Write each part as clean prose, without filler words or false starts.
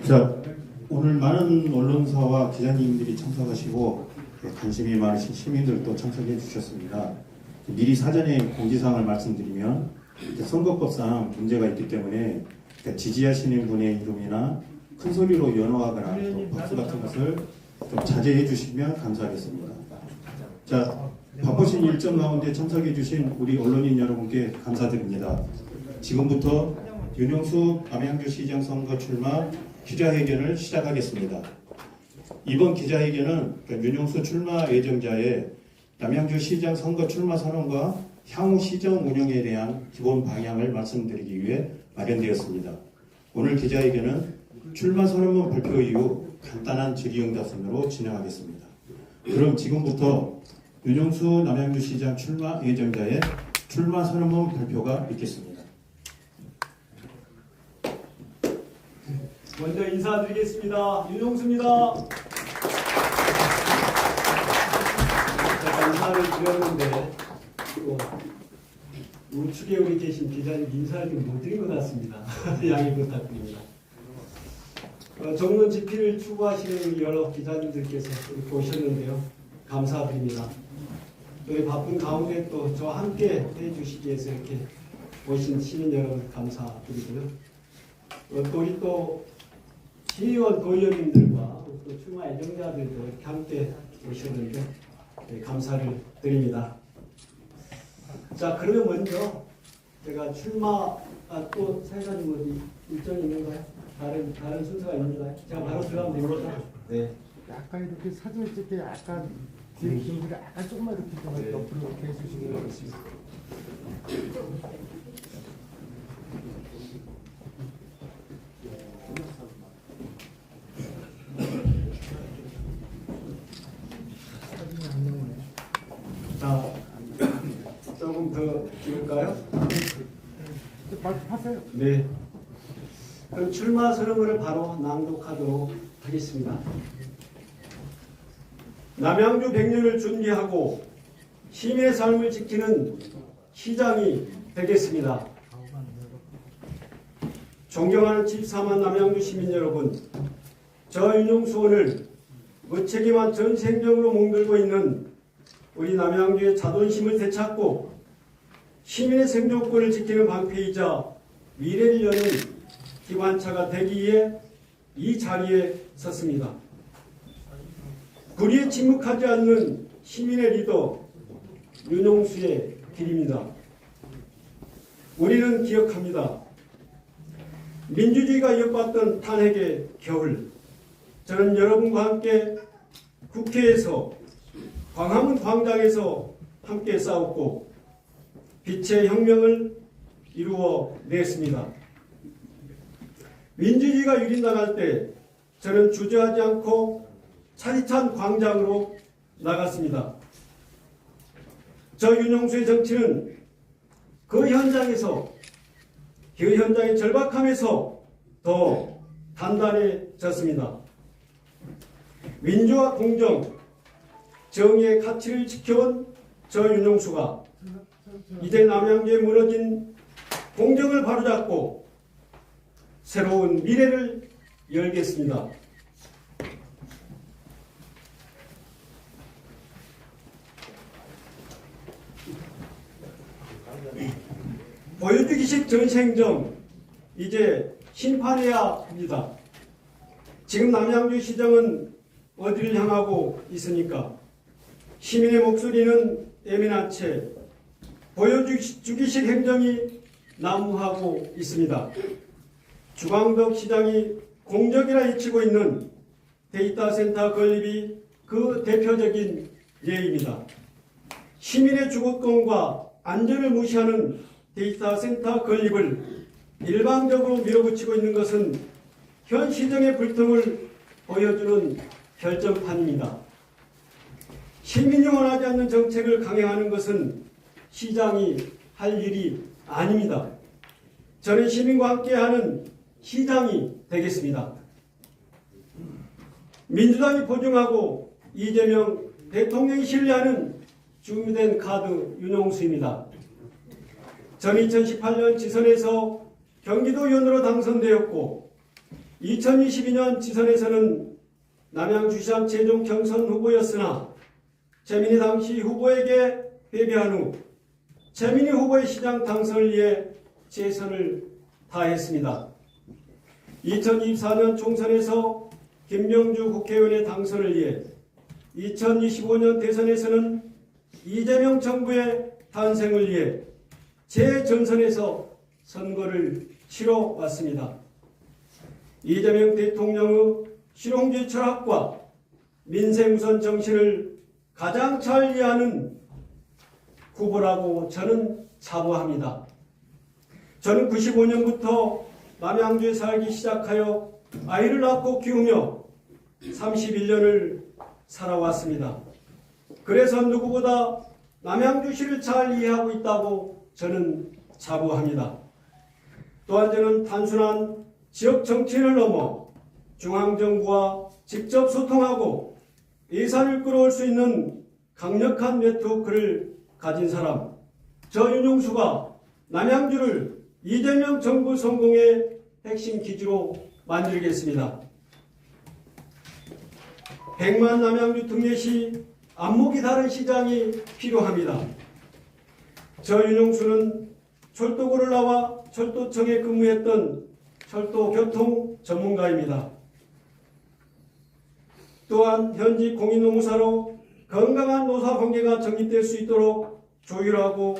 자, 오늘 많은 언론사와 기자님들이 참석하시고 관심이 많으신 시민들도 참석해 주셨습니다. 미리 사전에 공지사항을 말씀드리면 선거법상 문제가 있기 때문에 지지하시는 분의 이름이나 큰 소리로 연호하거나 또 박수 같은 것을 좀 자제해 주시면 감사하겠습니다. 자, 바쁘신 일정 가운데 참석해 주신 우리 언론인 여러분께 감사드립니다. 지금부터 윤영수 남양주시장 선거 출마 기자회견을 시작하겠습니다. 이번 기자회견은 윤영수 출마 예정자의 남양주시장 선거 출마 선언과 향후 시정 운영에 대한 기본 방향을 말씀드리기 위해 마련되었습니다. 오늘 기자회견은 출마 선언문 발표 이후 간단한 질의응답선으로 진행하겠습니다. 그럼 지금부터 윤영수 남양주시장 출마 예정자의 출마 선언문 발표가 있겠습니다. 먼저 인사드리겠습니다. 윤용수입니다. 제가 인사를 드렸는데 또 우측에 우리 계신 기자님 인사를 좀 못 드린 것 같습니다. 양해 부탁드립니다. 정론 집필을 추구하시는 여러 기자님들께서 이렇게 오셨는데요. 감사드립니다. 저희 바쁜 가운데 또 저와 함께 해주시기 위해서 이렇게 오신 시민 여러분 감사드리고요. 또 우리 또 시의원 도의원님들과 또 출마 예정자들도 이렇게 함께 오셨는데 네, 감사를 드립니다. 자, 그러면 먼저 제가 출마 또 사회자님 어디 일정이 있는가요? 다른 순서가 있는가요? 제가 바로 들어가면 됩니까? 네. 약간 이렇게 사진을 찍게 약간 뒤에 분들이 약간 조금만 이렇게 좀 네. 옆으로 이렇게 해주시면 되겠습니다. 자, 조금 더 찍을까요? 말씀하세요. 네. 그럼 출마 선언문을 바로 낭독하도록 하겠습니다. 남양주 100년을 준비하고 시민의 삶을 지키는 시장이 되겠습니다. 존경하는 74만 남양주 시민 여러분, 저 윤용수 오늘 무책임한 전생적으로 몽들고 있는 우리 남양주의 자존심을 되찾고 시민의 생존권을 지키는 방패이자 미래를 여는 기관차가 되기 위해 이 자리에 섰습니다. 불의에 침묵하지 않는 시민의 리더 윤용수의 길입니다. 우리는 기억합니다. 민주주의가 이어받던 탄핵의 겨울, 저는 여러분과 함께 국회에서 광화문 광장에서 함께 싸웠고 빛의 혁명을 이루어 냈습니다. 민주주의가 유린당할 때 저는 주저하지 않고 차디찬 광장으로 나갔습니다. 저 윤용수의 정치는 그 현장의 절박함에서 더 단단해졌습니다. 민주와 공정, 정의의 가치를 지켜온 저 윤용수가 이제 남양주에 무너진 공정을 바로잡고 새로운 미래를 열겠습니다. 보여주기식 전시행정 이제 심판해야 합니다. 지금 남양주시정은 어디를 향하고 있습니까? 시민의 목소리는 예민한 채 보여주기식 행정이 난무하고 있습니다. 주광덕 시장이 공적이라 외치고 있는 데이터 센터 건립이 그 대표적인 예입니다. 시민의 주거권과 안전을 무시하는 데이터 센터 건립을 일방적으로 밀어붙이고 있는 것은 현 시정의 불통을 보여주는 결정판입니다. 시민이 원하지 않는 정책을 강행하는 것은 시장이 할 일이 아닙니다. 저는 시민과 함께하는 시장이 되겠습니다. 민주당이 보증하고 이재명 대통령이 신뢰하는 준비된 카드 윤용수입니다. 전 2018년 지선에서 경기도의원으로 당선되었고 2022년 지선에서는 남양주시장 최종 경선 후보였으나 최민희 당시 후보에게 패배한 후 최민희 후보의 시장 당선을 위해 최선을 다했습니다. 2024년 총선에서 김병주 국회의원의 당선을 위해 2025년 대선에서는 이재명 정부의 탄생을 위해 재전선에서 선거를 치러왔습니다. 이재명 대통령의 실용주의 철학과 민생우선 정신을 가장 잘 이해하는 후보라고 저는 자부합니다. 저는 95년부터 남양주에 살기 시작하여 아이를 낳고 키우며 31년을 살아왔습니다. 그래서 누구보다 남양주시를 잘 이해하고 있다고 저는 자부합니다. 또한 저는 단순한 지역 정치를 넘어 중앙정부와 직접 소통하고 예산을 끌어올 수 있는 강력한 네트워크를 가진 사람, 저 윤용수가 남양주를 이재명 정부 성공의 핵심 기지로 만들겠습니다. 100만 남양주 특례 시 안목이 다른 시장이 필요합니다. 저 윤용수는 철도구를 나와 철도청에 근무했던 철도교통 전문가입니다. 또한 현지 공인노무사로 건강한 노사관계가 정립될 수 있도록 조율하고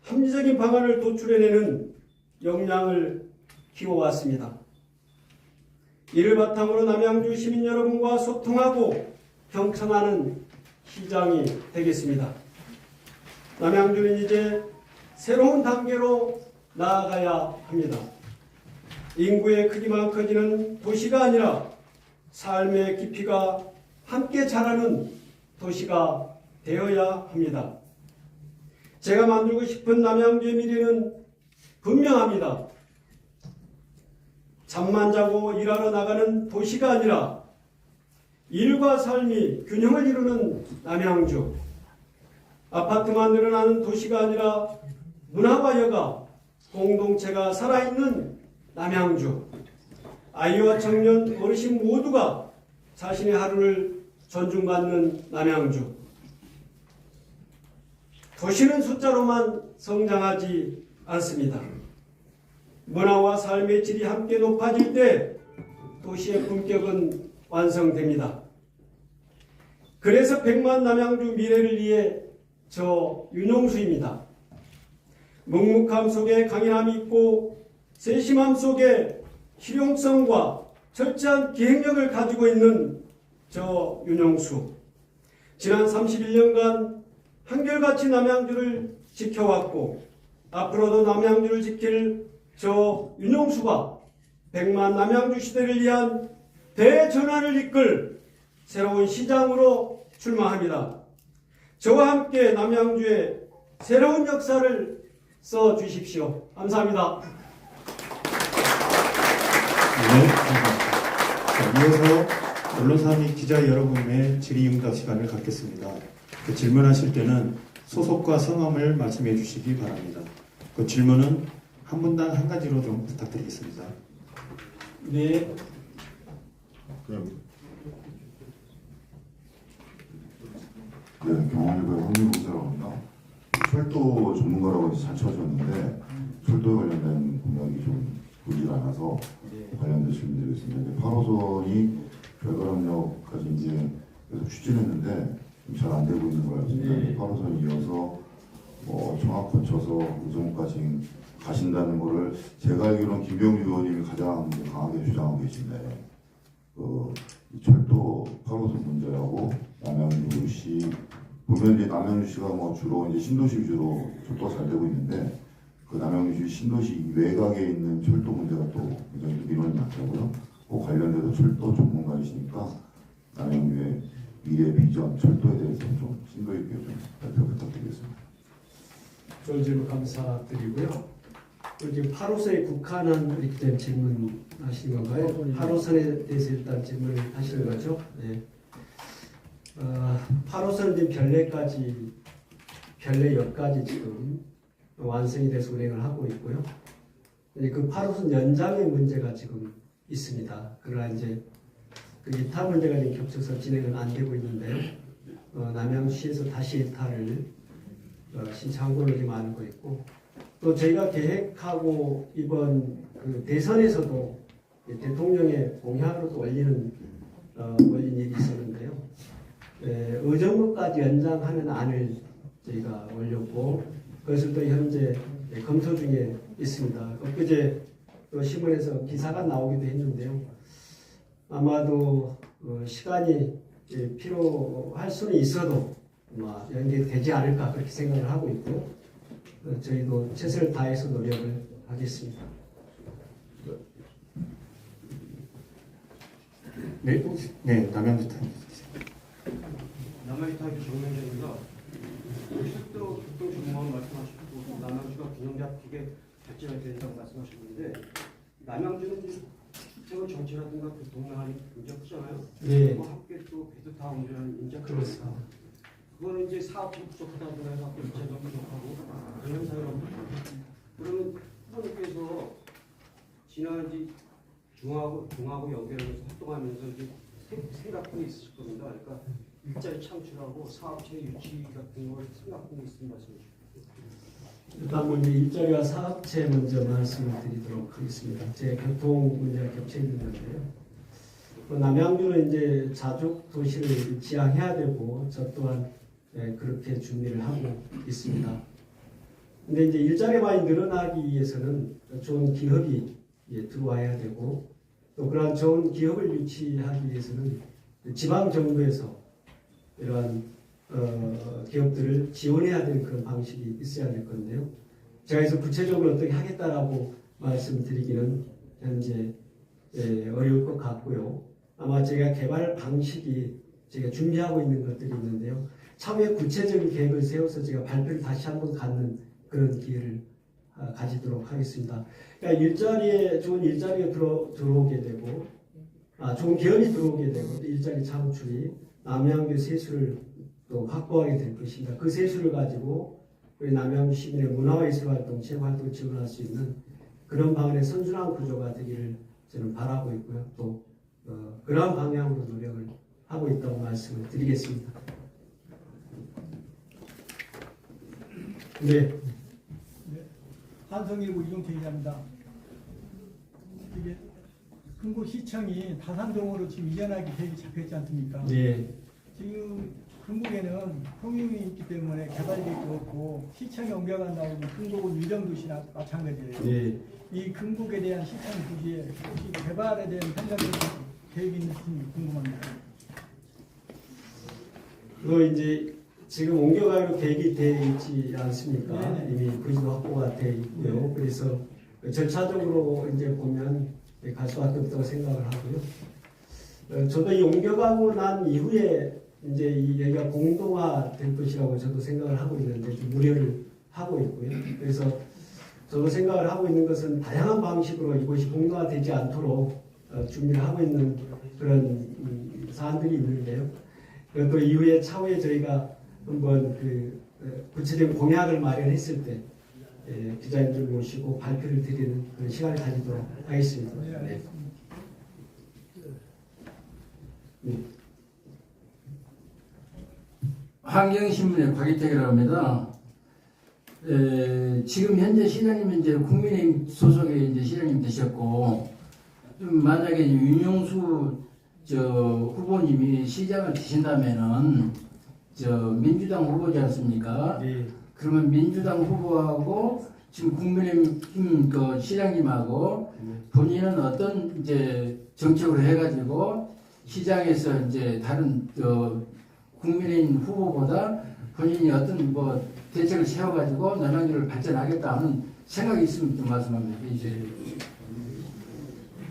합리적인 방안을 도출해내는 역량을 키워왔습니다. 이를 바탕으로 남양주 시민 여러분과 소통하고 경청하는 시장이 되겠습니다. 남양주는 이제 새로운 단계로 나아가야 합니다. 인구의 크기만 커지는 도시가 아니라 삶의 깊이가 함께 자라는 도시가 되어야 합니다. 제가 만들고 싶은 남양주의 미래는 분명합니다. 잠만 자고 일하러 나가는 도시가 아니라 일과 삶이 균형을 이루는 남양주. 아파트만 늘어나는 도시가 아니라 문화와 여가, 공동체가 살아있는 남양주. 아이와 청년, 어르신 모두가 자신의 하루를 존중받는 남양주. 도시는 숫자로만 성장하지 않습니다. 문화와 삶의 질이 함께 높아질 때 도시의 품격은 완성됩니다. 그래서 100만 남양주 미래를 위해 저 윤용수입니다. 묵묵함 속에 강인함이 있고 세심함 속에 실용성과 철저한 기획력을 가지고 있는 저 윤용수. 지난 31년간 한결같이 남양주를 지켜왔고 앞으로도 남양주를 지킬 저 윤용수가 100만 남양주 시대를 위한 대전환을 이끌 새로운 시장으로 출마합니다. 저와 함께 남양주의 새로운 역사를 써 주십시오. 감사합니다. 네, 감사합니다. 자, 이어서 언론사 및 기자 여러분의 질의응답 시간을 갖겠습니다. 그 질문하실 때는 소속과 성함을 말씀해 주시기 바랍니다. 그 질문은 한 분당 한 가지로 좀 부탁드리겠습니다. 네. 네, 경험일보의 황민봉사라고 합니다. 철도 전문가라고 잘 쳐졌는데 철도에 관련된 공약이 좀 보이질 않아서 관련된 질문드리겠습니다. 이제 8호선이 별가람역까지 이제 계속 추진했는데 잘 안 되고 있는 걸 알고 있습니다. 8호선 이어서 뭐 청학 거쳐서 의정부까지 가신다는 거를 제가 알기로는 김병주 의원님이 가장 이제 강하게 주장하고 계신데 이 철도 8호선 문제하고 남양주시 보면 이제 남양주시가 뭐 주로 이제 신도시 위주로 철도가 잘 되고 있는데 그 남양주시 신도시 외곽에 있는 철도 문제가 또 굉장히 또 민원이 많다고요. 그 관련돼서 철도 전문가이시니까 남양주의 미래 비전 철도에 대해서 좀 심도 있게 좀 발표 부탁드리겠습니다. 좋은 질문 감사드리고요. 지금 8호선에 국한한 이렇게 된 질문 하시는 건가요? 8호선에 대해서 일단 질문을 하시는 거죠? 네. 8호선은 지금 별내역까지 지금 완성이 돼서 운행을 하고 있고요. 그 8호선 연장의 문제가 지금 있습니다. 그러나 이제 그 이탈 문제가 지금 겹쳐서 진행은 안 되고 있는데요. 남양주시에서 다시 이탈을 신청한 걸로 지금 알고 있고, 또 저희가 계획하고 이번 그 대선에서도 대통령의 공약으로도 올린 일이 있었는데요. 의정부까지 연장하는 안을 저희가 올렸고, 그것을 또 현재 검토 중에 있습니다. 엊그제 또 신문에서 기사가 나오기도 했는데요. 아마도 시간이 필요할 수는 있어도 아마 연계되지 않을까 그렇게 생각을 하고 있고요. 저희도 최선을 다해서 노력을 하겠습니다. 네, 남양주 타임. 남양주 타입 정명재입니다. 철도 교통 전문가 말씀하시고 남양주가 균형 잡히게 발전해야 된다고 말씀하셨는데 남양주는 주택 정체라든가 교통량이 굉장히 크잖아요. 네. 함께 또 배도 다 운전하는 인자 그렇습니다. 그거는 이제 사업이 부족하다고 해서 인재도 부족하고 그런 사회라고 그러면 후보님께서 지난주 중하고 연결해서 활동하면서 이제 생각이 있으실 겁니다. 그러니까 일자리 창출하고 사업체 유치 같은 걸 생각하고 있으신 말씀이시죠. 일단 먼저 일자리와 사업체 먼저 말씀을 드리도록 하겠습니다. 제 교통 문제가 겹쳐 있는 건데요. 남양주는 이제 자족 도시를 지향해야 되고 저 또한 그렇게 준비를 하고 있습니다. 근데 이제 일자리 많이 늘어나기 위해서는 좋은 기업이 들어와야 되고 또 그러한 좋은 기업을 유치하기 위해서는 지방 정부에서 이러한 기업들을 지원해야 되는 그런 방식이 있어야 될 건데요. 제가 그래서 구체적으로 어떻게 하겠다라고 말씀드리기는 현재 어려울 것 같고요. 아마 제가 개발 방식이 제가 준비하고 있는 것들이 있는데요. 차후에 구체적인 계획을 세워서 제가 발표를 다시 한번 갖는 그런 기회를 가지도록 하겠습니다. 그러니까 좋은 일자리가 들어오게 되고, 좋은 기업이 들어오게 되고, 또 일자리 창출이 남양주 세수를 또 확보하게 될 것입니다. 그 세수를 가지고 우리 남양주 시민의 문화와 예술 활동, 체육 활동을 지원할 수 있는 그런 방안의 선순환 구조가 되기를 저는 바라고 있고요. 또 그러한 방향으로 노력을 하고 있다고 말씀을 드리겠습니다. 네. 한성일보 이종태 기자입니다. 이게 금곡시청이 다산동으로 지금 이전하기 계획이 잡혀있지 않습니까? 네. 지금 금곡에는 통영이 있기 때문에 개발 계획도 없고 시청이 옮겨간다고 하면 금곡은 유정도시나 마찬가지예요. 네. 이 금곡에 대한 시청 부지에 혹시 개발에 대한 현장적 계획이 있는지 궁금합니다. 그거 이제 지금 옮겨가기로 계획이 되어 있지 않습니까? 네네. 이미 부지도 확보가 되어 있고요. 그래서 절차적으로 이제 보면 갈 수밖에 없다고 생각을 하고요. 저도 이 옮겨가고 난 이후에 이제 이 여기가 공동화 될 것이라고 저도 생각을 하고 있는데 좀 우려를 하고 있고요. 그래서 저도 생각을 하고 있는 것은 다양한 방식으로 이것이 공론화되지 않도록 준비를 하고 있는 그런 사안들이 있는데요. 또 이후에 차후에 저희가 한번 구체적인 공약을 마련했을 때 기자님들 모시고 발표를 드리는 그런 시간을 가지도록 하겠습니다. 네. 환경신문의 곽희택이라고 합니다. 지금 현재 시장님은 이제 국민의힘 소속의 이제 시장님 되셨고, 좀 만약에 윤영수 후보님이 시장을 되신다면은 민주당 후보지 않습니까? 네. 그러면 민주당 후보하고 지금 국민의힘 시장님하고 본인은 어떤 이제 정책으로 해가지고 시장에서 이제 다른 국민의힘 후보보다 본인이 어떤 대책을 세워가지고 남양주를 발전하겠다 하는 생각이 있으면 좀 말씀합니다. 이제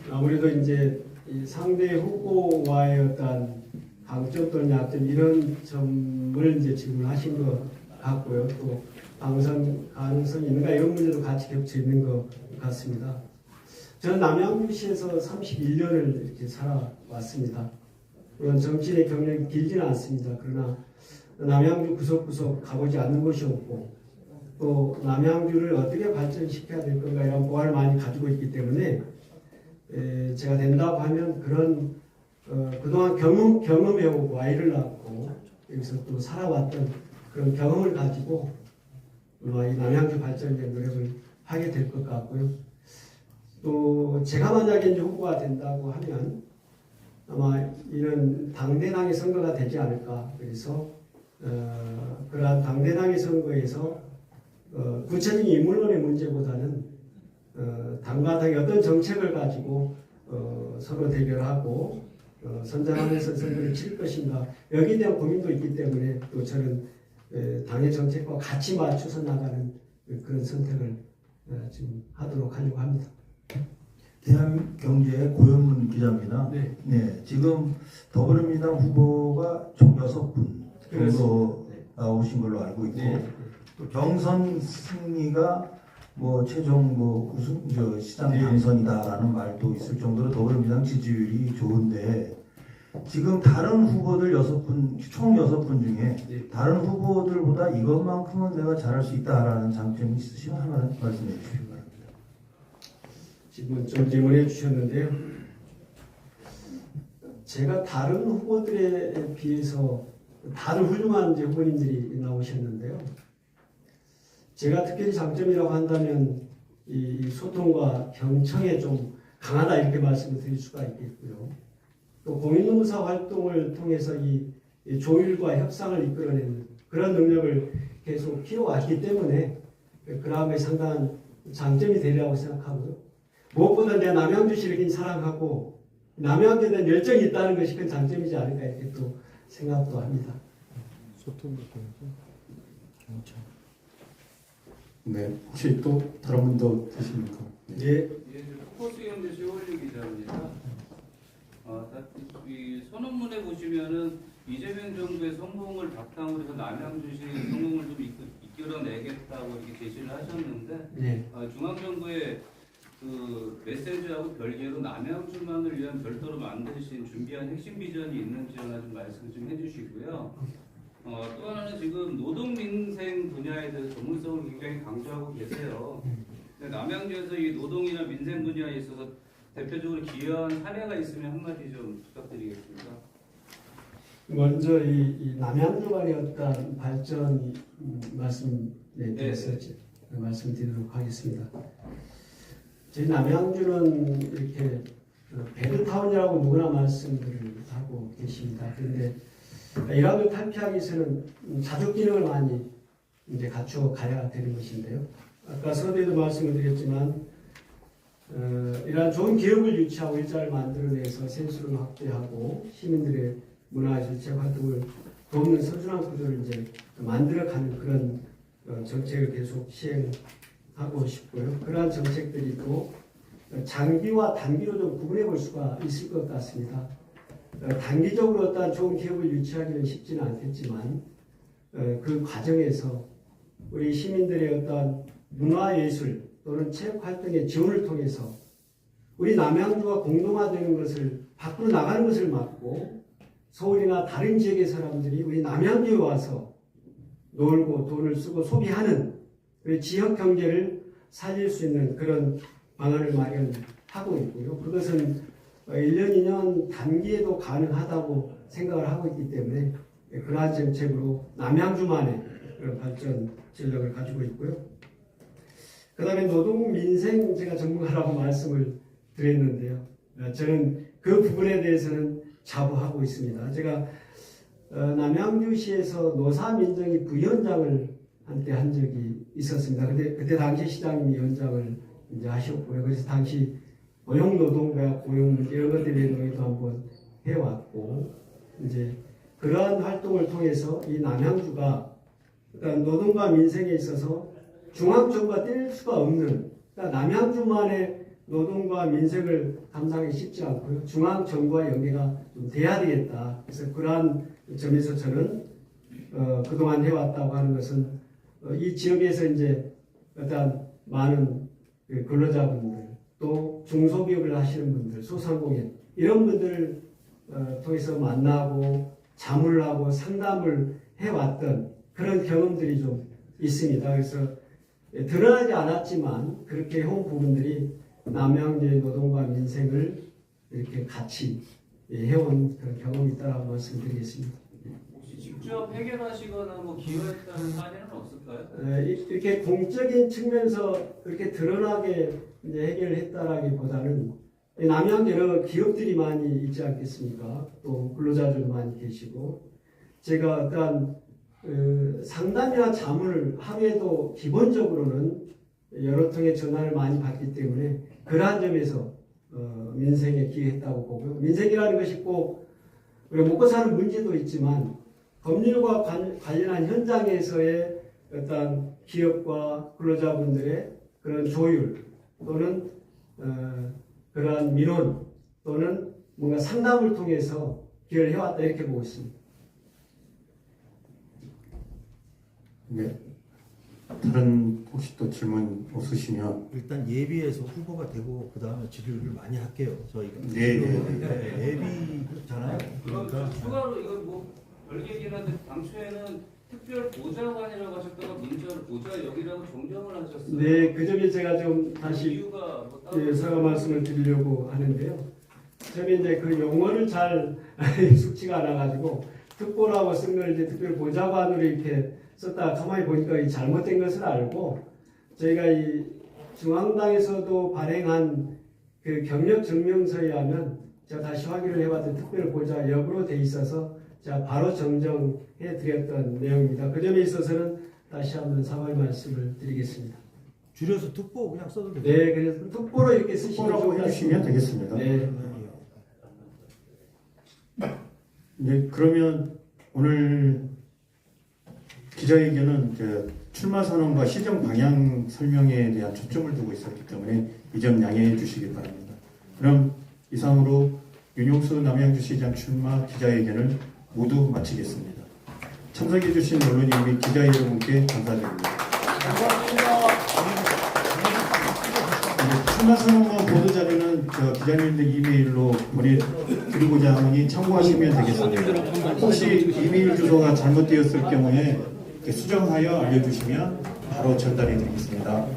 아무래도 이제 이 상대 후보와의 어떤 강점 또는 약점 이런 점을 이제 질문하신 것 같고요. 또 당선 가능성이 있는가 이런 문제도 같이 겹쳐 있는 것 같습니다. 저는 남양주시에서 31년을 이렇게 살아왔습니다. 물론 정치인의 경력이 길지는 않습니다. 그러나 남양주 구석구석 가보지 않는 곳이 없고 또 남양주를 어떻게 발전시켜야 될 건가 이런 보안을 많이 가지고 있기 때문에 제가 된다고 하면 그런 그동안 경험해오고 아이를 낳고 여기서 또 살아왔던 그런 경험을 가지고 이 남양주 발전에 노력을 하게 될 것 같고요. 또 제가 만약에 이제 후보가 된다고 하면 아마 이런 당대당의 선거가 되지 않을까. 그래서 그러한 당대당의 선거에서 구체적인 인물론의 문제보다는 당과 당이 어떤 정책을 가지고 서로 대결하고 선전하면서 선거를 칠 것인가 여기에 대한 고민도 있기 때문에 또 저는 당의 정책과 같이 맞춰서 나가는 그런 선택을 지금 하도록 하려고 합니다. 대한경제의 고현문 기자입니다. 네. 네, 지금 더불어민주당 후보가 총 6분 정도 나오신 걸로 알고 있고 네. 또 경선 승리가 최종 우승 시장 네. 당선이다라는 말도 있을 정도로 더불어민주당 지지율이 좋은데 지금 다른 후보들 6분 총 6분 중에 네. 다른 후보들보다 이것만큼은 내가 잘할 수 있다라는 장점이 있으시면 하나는 말씀해 주시기 바랍니다. 지금 좀 질문해 주셨는데요. 제가 다른 후보들에 비해서 다른 훌륭한 이제 후보님들이 나오셨는데요. 제가 특별히 장점이라고 한다면 이 소통과 경청에 좀 강하다 이렇게 말씀을 드릴 수가 있겠고요. 또 공인노무사 활동을 통해서 이 조율과 협상을 이끌어내는 그런 능력을 계속 키워왔기 때문에 그라음에 상당한 장점이 되리라고 생각하고요. 무엇보다 내가 남양주시를 굉장히 사랑하고 남양주에 대한 열정이 있다는 것이 큰 장점이지 않을까 이렇게 또 생각도 합니다. 소통도 되고 경청. 네, 혹시 또 다른 분도 계십니까? 네. 예. 포커스 현재 최원리 기자입니다. 이 선언문에 보시면은 이재명 정부의 성공을 바탕으로 해서 남양주시 성공을 좀 이끌어내겠다고 이렇게 제시를 하셨는데 네. 중앙정부의 그 메시지하고 별개로 남양주만을 위한 별도로 만드신 준비한 핵심 비전이 있는지 하나 좀 말씀 좀 해주시고요. 또 하나는 지금 노동민생 분야에 대해서 전문성을 굉장히 강조하고 계세요. 근데 남양주에서 이 노동이나 민생 분야에 있어서 대표적으로 기여한 사례가 있으면 한마디 좀 부탁드리겠습니다. 먼저 이 남양주간의 어떤 발전 말씀드렸었죠. 말씀드리도록 하겠습니다. 저희 남양주는 이렇게 베드타운이라고 누구나 말씀들을 하고 계십니다. 그런데 이란을 탈피하기 위해서는 자족 기능을 많이 이제 갖추어 가야 되는 것인데요. 아까 서두에도 말씀을 드렸지만 이러한 좋은 기업을 유치하고 일자를 만들어내서 센수를 확대하고 시민들의 문화 정책 활동을 돕는 선순환 구조를 이제 만들어가는 그런 정책을 계속 시행하고 싶고요. 그러한 정책들이 또 장기와 단기로 좀 구분해 볼 수가 있을 것 같습니다. 단기적으로 어떤 좋은 기업을 유치하기는 쉽지는 않겠지만 그 과정에서 우리 시민들의 어떤 문화예술 또는 체육 활동의 지원을 통해서 우리 남양주가 공동화되는 것을 밖으로 나가는 것을 막고 서울이나 다른 지역의 사람들이 우리 남양주에 와서 놀고 돈을 쓰고 소비하는 지역 경제를 살릴 수 있는 그런 방안을 마련하고 있고요. 그것은 1년, 2년 단기에도 가능하다고 생각을 하고 있기 때문에 그러한 정책으로 남양주만의 그런 발전 전략을 가지고 있고요. 그 다음에 노동 민생 제가 전문가라고 말씀을 드렸는데요. 저는 그 부분에 대해서는 자부하고 있습니다. 제가 남양주시에서 노사민정위 부위원장을 한때 한 적이 있었습니다. 근데 그때 당시 시장님이 위원장을 이제 하셨고요. 그래서 당시 고용노동과 고용 문제 이런 것들에 논의도 한번 해왔고 이제 그러한 활동을 통해서 이 남양주가 그러니까 노동과 민생에 있어서 중앙정부가 뗄 수가 없는 그러니까 남양주만의 노동과 민생을 감당하기 쉽지 않고요. 중앙정부와 연계가 좀 돼야 되겠다. 그래서 그러한 점에서 저는 그동안 해왔다고 하는 것은 이 지역에서 이제 어떤 많은 그 근로자분들 또 중소기업을 하시는 분들 소상공인 이런 분들을 통해서 만나고 자문을 하고 상담을 해왔던 그런 경험들이 좀 있습니다. 그래서 드러나지 않았지만 그렇게 해온 부분들이 남양주의 노동과 민생을 이렇게 같이 해온 그런 경험이 있다고 말씀드리겠습니다. 혹시 직접 해결하시거나 뭐 기여했다는 사례는 없을까요? 이렇게 공적인 측면에서 그렇게 드러나게 이제 해결했다라기보다는 남양주 여러 기업들이 많이 있지 않겠습니까? 또 근로자들도 많이 계시고 제가 어떤 상담이나 자문을 하루에도 기본적으로는 여러 통의 전화를 많이 받기 때문에 그러한 점에서 민생에 기여했다고 보고요. 민생이라는 것이 꼭 우리가 먹고 사는 문제도 있지만 법률과 관련한 현장에서의 어떤 기업과 근로자분들의 그런 조율 또는 그러한 민원 또는 뭔가 상담을 통해서 기여를 해왔다 이렇게 보고 있습니다. 네. 다른 혹시 또 질문 없으시면 일단 예비해서 후보가 되고 그 다음에 질의를 많이 할게요. 저희가. 네. 예비잖아요. 그럼 그러니까 추가로 이건 뭐 별개긴 한데 당초에는 특별 보좌관이라고 하셨다가 문자로 보좌역이라고 정정을 하셨어요. 네, 그 점에 제가 좀 그 다시 이유가 뭐 따로 사과 말씀을 드리려고 하는데요. 저는 이제 그 용어를 잘 숙지가 않아가지고 특보라고 쓴 걸 이제 특별 보좌관으로 이렇게 썼다 가만히 보니까 이 잘못된 것을 알고 저희가 이 중앙당에서도 발행한 그 경력 증명서에 하면 제가 다시 확인을 해봤더니 특별 보좌역으로 돼 있어서 제가 바로 정정해 드렸던 내용입니다. 그 점에 있어서는 다시 한번 사과의 말씀을 드리겠습니다. 줄여서 특보 그냥 써도 돼요. 네, 그래서 특보로 이렇게 쓰시면 특보라고 좋을 것 해주시면 같습니다. 되겠습니다. 네. 네, 그러면 오늘 기자회견은 이제 출마 선언과 시정 방향 설명에 대한 초점을 두고 있었기 때문에 이 점 양해해 주시기 바랍니다. 그럼 이상으로 윤용수 남양주시장 출마 기자회견을 모두 마치겠습니다. 참석해 주신 언론인 및 기자 여러분께 감사드립니다. 출마 선언과 보도 자료는 기자님들 이메일로 보내드리고자 하니 참고하시면 되겠습니다. 혹시 이메일 주소가 잘못되었을 경우에 수정하여 알려주시면 바로 전달해 드리겠습니다.